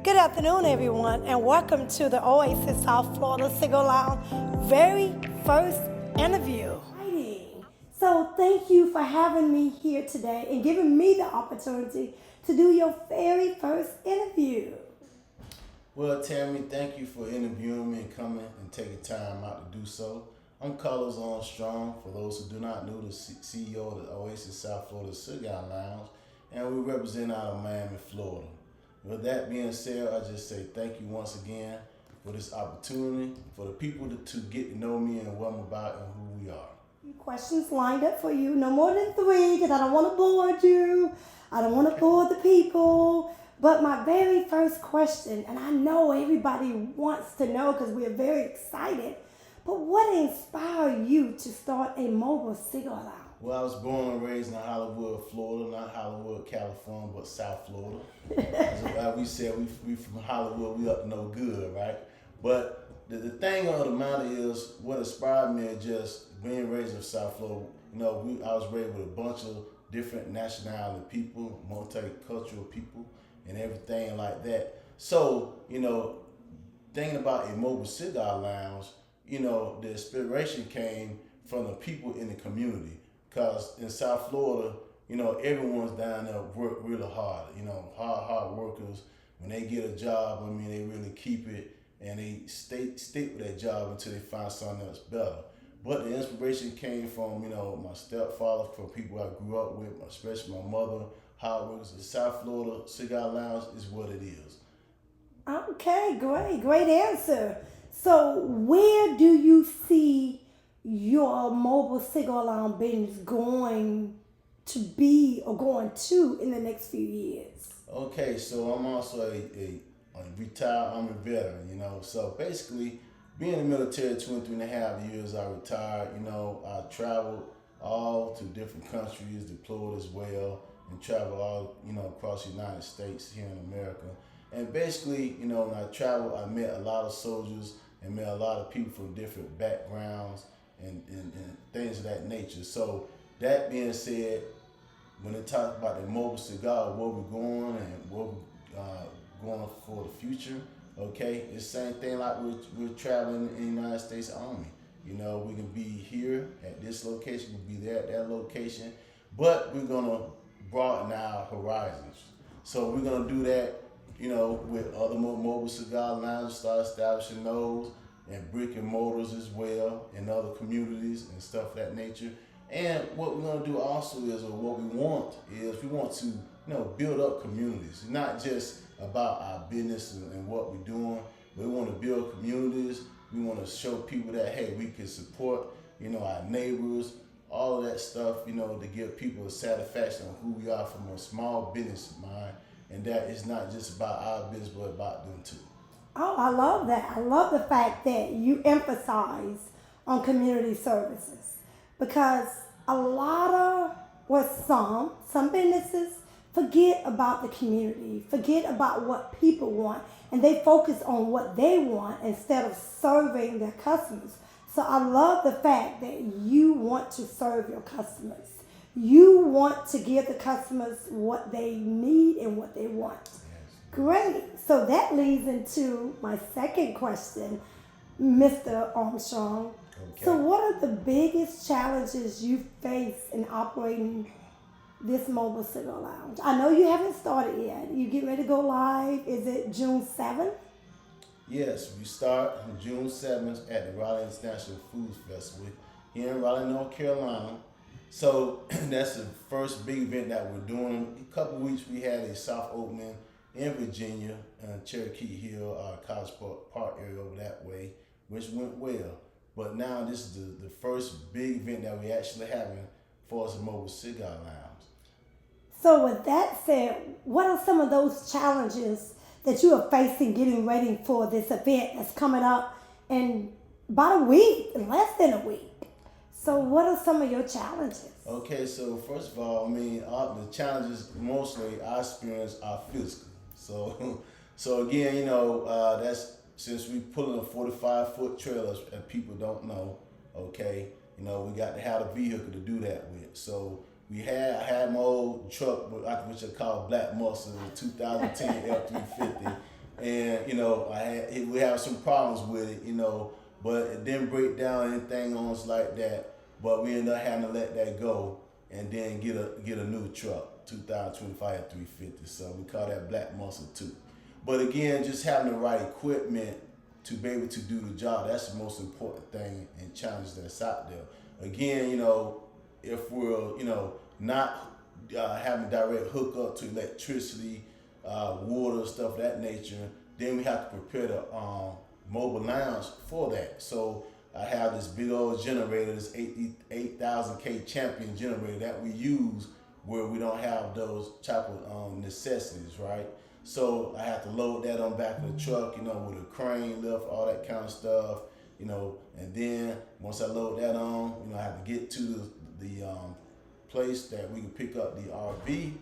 Good afternoon, everyone, and welcome to the Oasis South Florida Cigar Lounge very first interview. Exciting. So, thank you for having me here today and giving me the opportunity to do your very first interview. Well, Tammy, thank you for interviewing me and coming and taking time out to do so. I'm Carlos Armstrong. For those who do not know, the CEO of the Oasis South Florida Cigar Lounge, and we represent out of Miami, Florida. With that being said, I just say thank you once again for this opportunity, for the people to get to know me and what I'm about and who we are. Questions lined up for you, no more than three, because I don't want to bore you. I don't want to bore the people. But my very first question, and I know everybody wants to know because we're very excited, but what inspired you to start a mobile cigar lounge? Well, I was born and raised in Hollywood, Florida, not Hollywood, California, but South Florida. As we said, we from Hollywood, we up to no good, right? But the thing of the matter is, what inspired me is just being raised in South Florida. You know, I was raised with a bunch of different nationality people, multicultural people, and everything like that. So, you know, thinking about a mobile cigar lounge, you know, the inspiration came from the people in the community. Because in South Florida, you know, everyone's down there work really hard. You know, hard workers. When they get a job, I mean, they really keep it and they stick with that job until they find something else better. But the inspiration came from, you know, my stepfather, from people I grew up with, especially my mother. Hard workers. The South Florida Cigar Lounge is what it is. Okay, great answer. So, where do you see your mobile cigar lounge business going to be or going to in the next few years? Okay, so I'm also a retired Army veteran, you know. So basically, being in the military 23.5 years, I retired, you know. I traveled all to different countries, deployed as well, and traveled all, you know, across the United States here in America. And basically, you know, when I traveled, I met a lot of soldiers and met a lot of people from different backgrounds and things of that nature. So that being said, when they talk about the mobile cigar, where we're going and where we're going for the future, okay, it's the same thing like we're traveling in the United States Army. You know, we can be here at this location, we'll be there at that location, but we're gonna broaden our horizons. So we're gonna do that, you know, with other mobile cigar lounges, start establishing those, and brick and mortars as well in other communities and stuff of that nature. And what we're gonna do also is, or what we want to, you know, build up communities. It's not just about our business and what we're doing. We want to build communities. We want to show people that, hey, we can support, you know, our neighbors, all of that stuff, you know, to give people a satisfaction on who we are from a small business mind, and that it's not just about our business, but about them too. Oh, I love that. I love the fact that you emphasize on community services because a lot of, well, some businesses forget about the community, forget about what people want, and they focus on what they want instead of serving their customers. So I love the fact that you want to serve your customers. You want to give the customers what they need and what they want. Great. So that leads into my second question, Mr. Armstrong. Okay. So what are the biggest challenges you face in operating this mobile cigar lounge? I know you haven't started yet. You get ready to go live. Is it June 7th? Yes, we start on June 7th at the Raleigh International Foods Festival here in Raleigh, North Carolina. So that's the first big event that we're doing. A couple weeks we had a soft opening in Virginia, Cherokee Hill, College Park area over that way, which went well. But now this is the first big event that we actually having for us a mobile cigar lounge. So with that said, what are some of those challenges that you are facing getting ready for this event that's coming up in about a week, in less than a week? So what are some of your challenges? Okay, so first of all, I mean, the challenges mostly I experience are physical. So again, you know, that's since we pulling a 45-foot trailer, and people don't know, okay, you know, we got to have a vehicle to do that with. So I had my old truck, which I call Black Muscle, the 2010 F350. and we have some problems with it, but it didn't break down anything on us like that. But we ended up having to let that go, and then get a new truck, 2025 350. So we call that Black Muscle 2. But again, just having the right equipment to be able to do the job, that's the most important thing and challenge that's out there. Again, if we're, not having direct hookup to electricity, water, stuff of that nature, then we have to prepare the mobile lounge for that. So I have this big old generator, this 8,000K Champion generator that we use where we don't have those type of necessities, right? So I have to load that on back of the truck, with a crane lift, all that kind of stuff, and then once I load that on, I have to get to the place that we can pick up the RV,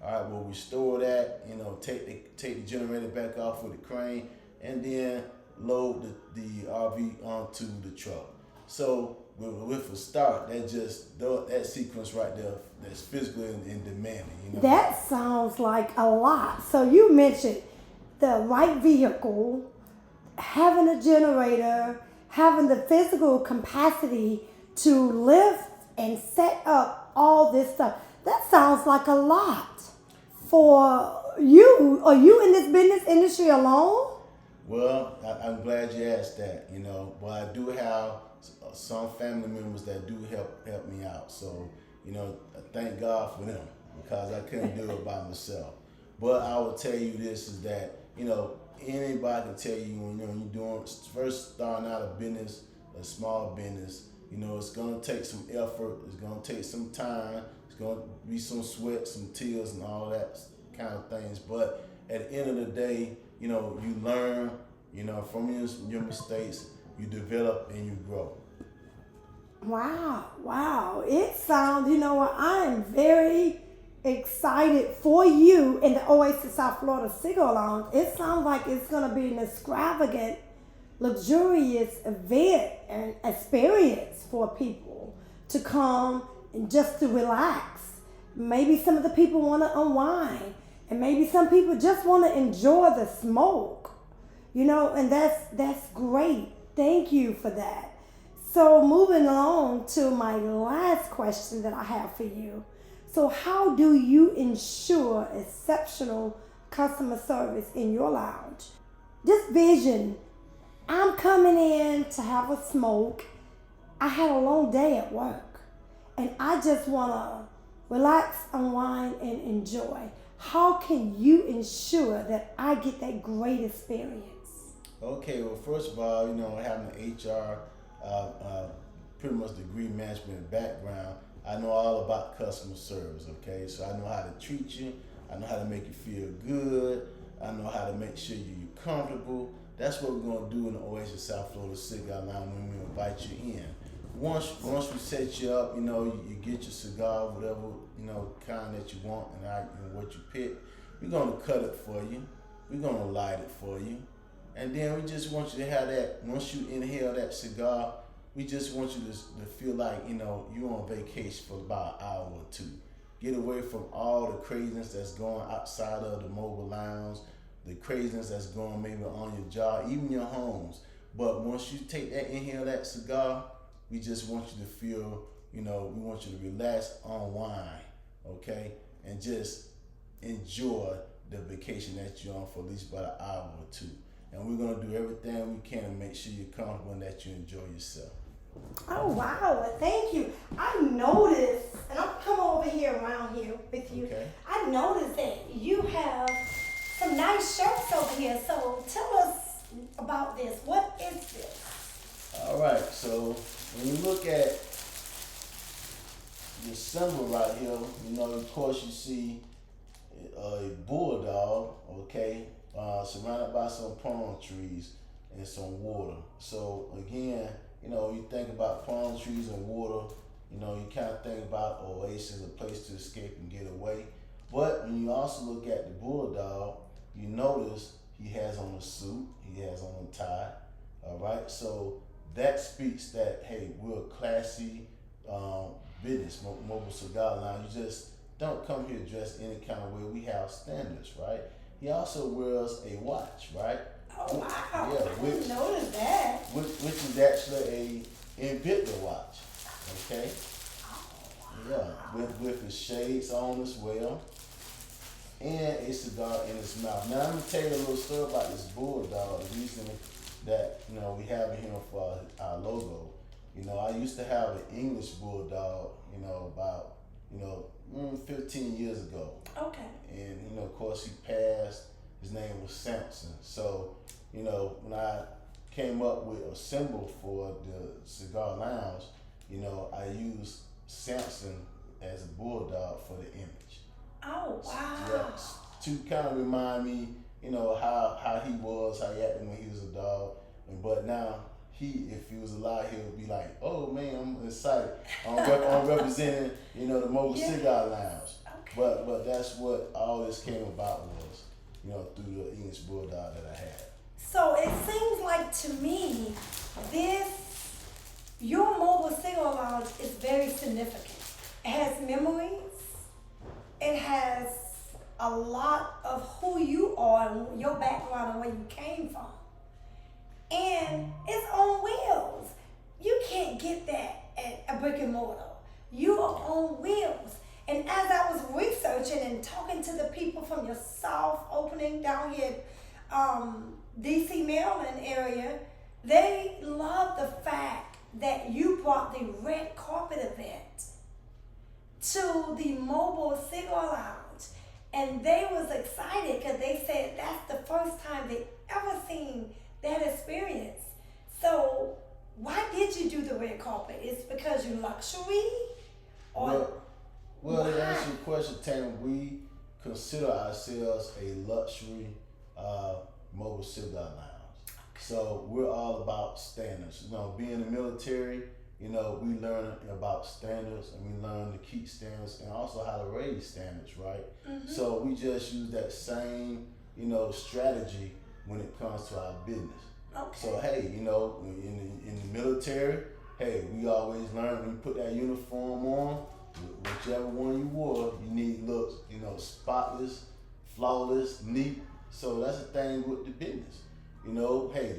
all right, where we store that, take the generator back off with the crane, and then load the RV onto the truck. So with a start, that sequence right there, that's physical and demanding. That sounds like a lot. So you mentioned the right vehicle, having a generator, having the physical capacity to lift and set up all this stuff. That sounds like a lot for you. Are you in this business industry alone? Well, I'm glad you asked that, but I do have some family members that do help me out. So, I thank God for them because I couldn't do it by myself. But I will tell you this is that, anybody can tell you when you're first starting out a business, a small business, it's going to take some effort. It's going to take some time. It's going to be some sweat, some tears, and all that kind of things. But at the end of the day, you learn, from your mistakes, you develop and you grow. Wow. It sounds, I am very excited for you in the Oasis South Florida Cigar Lounge. It sounds like it's going to be an extravagant, luxurious event and experience for people to come and just to relax. Maybe some of the people want to unwind, and maybe some people just want to enjoy the smoke, and that's great. Thank you for that. So moving on to my last question that I have for you. So how do you ensure exceptional customer service in your lounge? Just vision, I'm coming in to have a smoke. I had a long day at work, and I just want to relax, unwind, and enjoy. How can you ensure that I get that great experience? Okay, well, first of all, having an HR, pretty much degree management background, I know all about customer service, okay? So I know how to treat you. I know how to make you feel good. I know how to make sure you're comfortable. That's what we're going to do in the Oasis South Florida Cigar Lounge when we invite you in. Once we set you up, you get your cigar, whatever, kind that you want and what you pick. We're going to cut it for you. We're going to light it for you. And then we just want you to have that, once you inhale that cigar, we just want you to feel like, you're on vacation for about an hour or two. Get away from all the craziness that's going outside of the mobile lounge, the craziness that's going maybe on your job, even your homes. But once you inhale that cigar, we just want you to feel, we want you to relax, unwind, okay? And just enjoy the vacation that you're on for at least about an hour or two. And we're going to do everything we can to make sure you're comfortable and that you enjoy yourself. Oh, wow. Thank you. I noticed, and I'm coming over here around here with you. Okay. I noticed that you have some nice shirts over here. So tell us about this. What is this? All right. So when you look at the symbol right here, of course you see a bulldog, okay, surrounded by some palm trees and some water. So again, you think about palm trees and water, you kind of think about Oasis, a place to escape and get away. But when you also look at the bulldog, you notice he has on a suit, he has on a tie, all right? So that speaks that, hey, we're a classy business, mobile cigar lounge. You just don't come here dressed any kind of way. We have standards, right? he also wears a watch, right? Oh wow! Yeah, I didn't notice that. which is actually a Invicta watch. Okay. Yeah, with his shades on as well, and a cigar in his mouth. Now let me tell you a little story about this bulldog. The reason that we have him for our logo. I used to have an English bulldog. About 15 years ago. Okay. And of course he passed. His name was Samson. So when I came up with a symbol for the cigar lounge, I used Samson as a bulldog for the image. Oh wow! Yes, to kind of remind me, how he was, how he acted when he was a dog, but now if he was alive, he would be like, oh man, I'm excited. I'm representing, the Mobile Cigar Lounge. Okay. But that's what all this came about was, through the English bulldog that I had. So it seems like to me, your Mobile Cigar Lounge is very significant. It has memories. It has a lot of who you are and your background and where you came from. And it's on wheels. You can't get that at a brick and mortar. You are on wheels. And as I was researching and talking to the people from your soft opening down here DC, Maryland area, they love the fact that you brought the red carpet event to the Mobile Cigar Lounge. And they was excited because they said that's the first time they ever seen that experience. So why did you do the red carpet? It's because you luxury? Or well, to answer your question, Tammy, we consider ourselves a luxury mobile cigar lounge. So we're all about standards. Being in the military, we learn about standards and we learn to keep standards and also how to raise standards, right? Mm-hmm. So we just use that same, strategy when it comes to our business. Okay. So hey, in the military, hey, we always learn when you put that uniform on, whichever one you wore, you need looks, spotless, flawless, neat. So that's the thing with the business. Hey,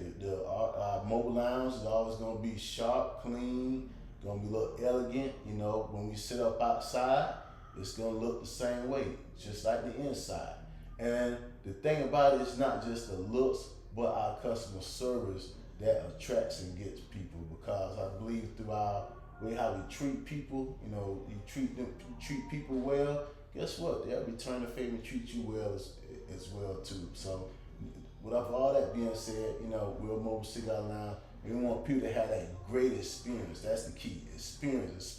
our mobile lounge is always gonna be sharp, clean, gonna be look elegant. When we sit up outside, it's gonna look the same way, just like the inside. And the thing about it is not just the looks, but our customer service that attracts and gets people. Because I believe through our way how we treat people, you treat people well. Guess what? They'll return the favor and treat you well as well too. So, with all that being said, we're a Mobile Cigar Lounge. We want people to have that great experience. That's the key. Experience.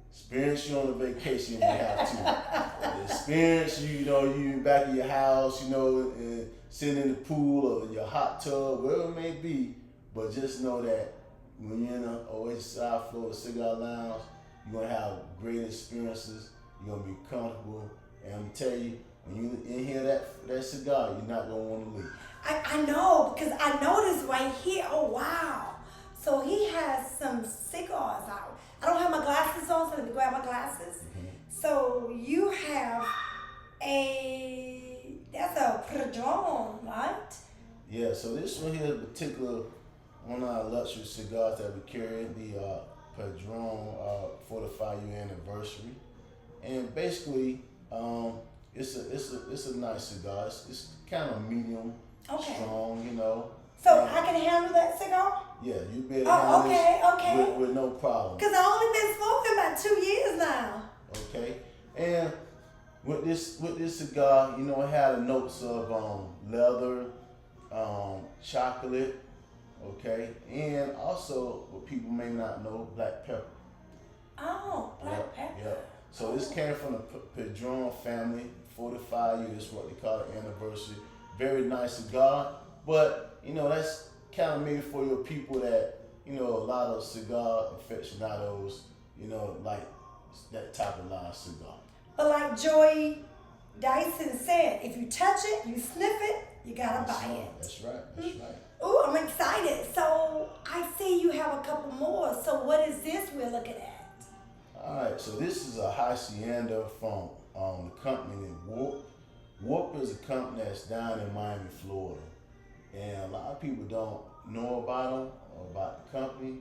Experience you on a vacation if you have to. Experience you back in your house, and sitting in the pool or your hot tub, wherever it may be. But just know that when you're in the Oasis South Florida Cigar Lounge, you're gonna have great experiences. You're gonna be comfortable, and I'm gonna tell you, when you inhale that cigar, you're not gonna want to leave. I know, because I noticed right here. Oh wow! So he has some cigars out. I don't have my glasses on, so let me grab my glasses. Mm-hmm. So you have that's a Padron, right? Yeah. So this one here is particular one of our luxury cigars that we carry, the Padron 45-year anniversary, and basically. It's a nice cigar. It's kind of medium, strong, So I can handle that cigar? Yeah, you be able to handle okay. With no problem. Because I only been smoking about 2 years now. Okay, and with this cigar, it had the notes of leather, chocolate, okay, and also what people may not know, black pepper. Oh, black pepper. Yeah. So this came from the Padron family, 45 years, what they call the anniversary. Very nice cigar, but that's kind of made for your people that a lot of cigar aficionados, like that type of line of cigar. But like Joy Dyson said, if you touch it, you sniff it, you gotta buy it. That's right. That's right. Ooh, I'm excited. So I see you have a couple more. So what is this we're looking at? All right, so this is a hacienda from the company Warp. Warp is a company that's down in Miami, Florida, and a lot of people don't know about them or about the company,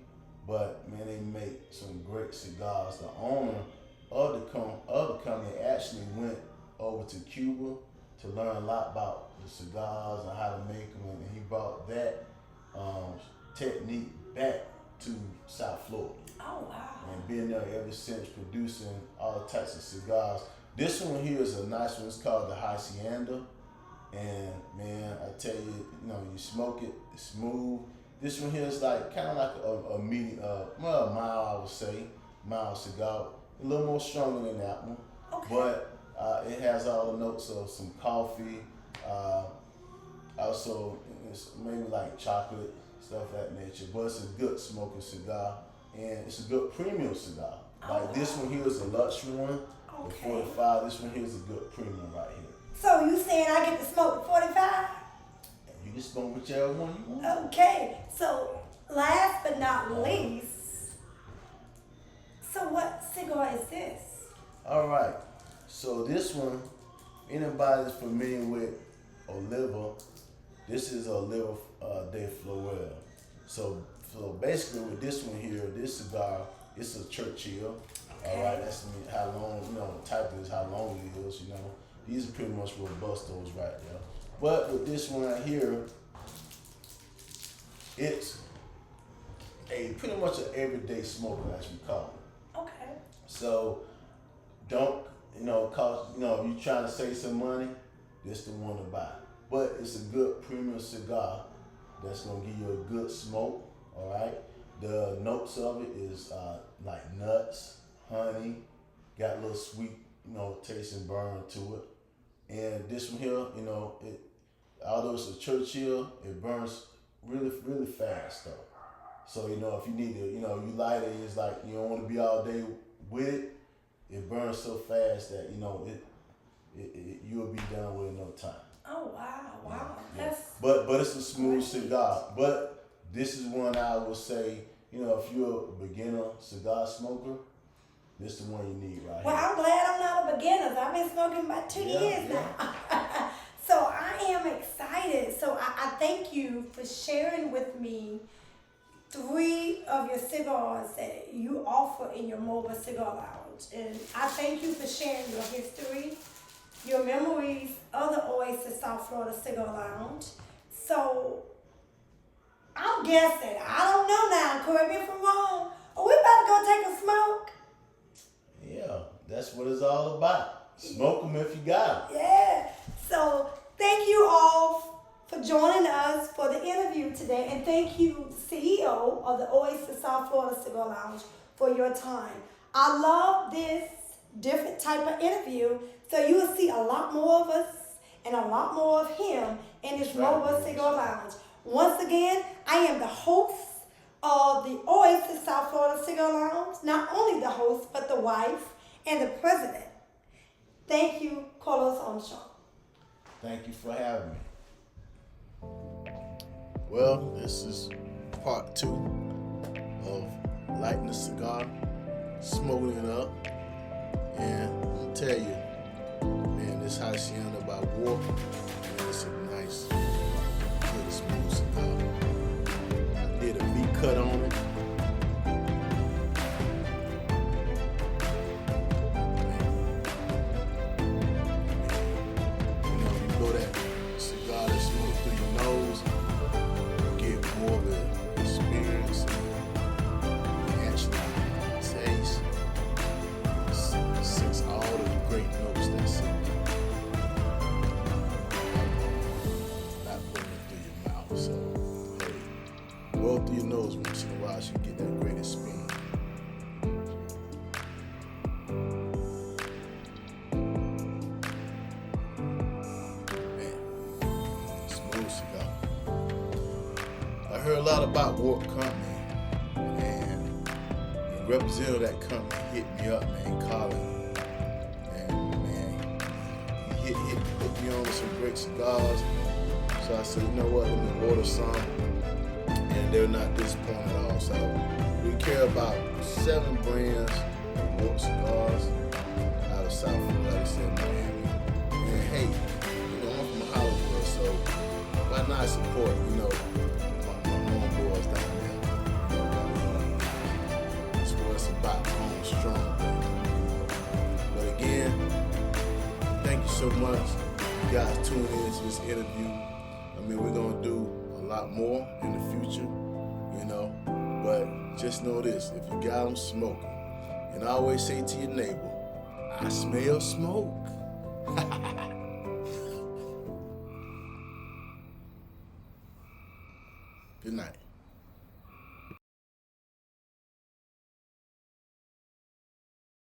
but man, they make some great cigars. The owner of the company actually went over to Cuba to learn a lot about the cigars and how to make them, and he brought that technique back to South Florida. Oh, wow. And been there ever since, producing all types of cigars. This one here is a nice one. It's called the Hacienda. And man, I tell you, you smoke it, it's smooth. This one here is like kind of like a medium, well, a mild, I would say, mild cigar. A little more stronger than that one. Okay. But it has all the notes of some coffee. Also, it's maybe like chocolate, stuff of that nature. But it's a good smoking cigar. And it's a good premium cigar. Like this one here is a luxury one. The 45, this one here is a good premium right here. So you saying I get to smoke the 45? And you can smoke whichever one you want. Okay. So last but not least, so what cigar is this? All right. So this one, anybody that's familiar with Oliva, this is Oliva de Florel. So basically with this one here, this cigar, it's a Churchill. Okay. All right, that's how long, type is how long it is, These are pretty much robustos right there. But with this one right here, it's pretty much an everyday smoker, as we call it. Okay. So don't, cause, if you're trying to save some money, this the one to buy. But it's a good premium cigar that's gonna give you a good smoke, all right? The notes of it is like nuts, honey, got a little sweet, taste and burn to it. And this one here, although it's a Churchill, it burns really, really fast though. So, if you need to, you light it, it's like you don't want to be all day with it. It burns so fast that, you'll be done with it in no time. Oh, wow. Yeah. That's But it's a smooth cigar. But this is one I would say, if you're a beginner cigar smoker, this is the one you need right well, here. I'm glad I'm not a beginner. I've been smoking about 2 years now. So I am excited. So I thank you for sharing with me 3 of your cigars that you offer in your mobile cigar lounge. And I thank you for sharing your history, your memories of the Oasis South Florida Cigar Lounge. So I'm guessing, I don't know now, correct me if I'm wrong, are we about to go take a smoke? Yeah, that's what it's all about. Smoke them if you got them. Yeah. So thank you all for joining us for the interview today. And thank you, CEO of the Oasis South Florida Cigar Lounge, for your time. I love this different type of interview. So you will see a lot more of us and a lot more of him in this mobile cigar lounge. Once again, I am the host of the Oasis South Florida Cigar Lounge. Not only the host, but the wife and the president. Thank you, Carlos Armstrong. Thank you for having me. Well, this is part 2 of lighting a cigar, smoking it up, and I'll tell you, man, this Hacienda by Warp, man, it's a nice, good, smooth cigar. I did a V cut on it. Roll through your nose once in a while so you get that greatest spin. Man, smooth cigar. I heard a lot about Warp Company, and the representative of that company hit me up, man, Colin. And man, he hooked me on with some great cigars. So I said, you know what, let me order some. And they're not disappointed at all. So we carry about 7 brands of Warp cigars out of South Florida, like I said, Miami. And hey, support, my homeboys down there. That's what it's about, home strong. But again, thank you so much. You guys tune in to this interview. We're gonna do a lot more in the future, but just know this: if you got them smoking, and I always say to your neighbor, I smell smoke. Good night.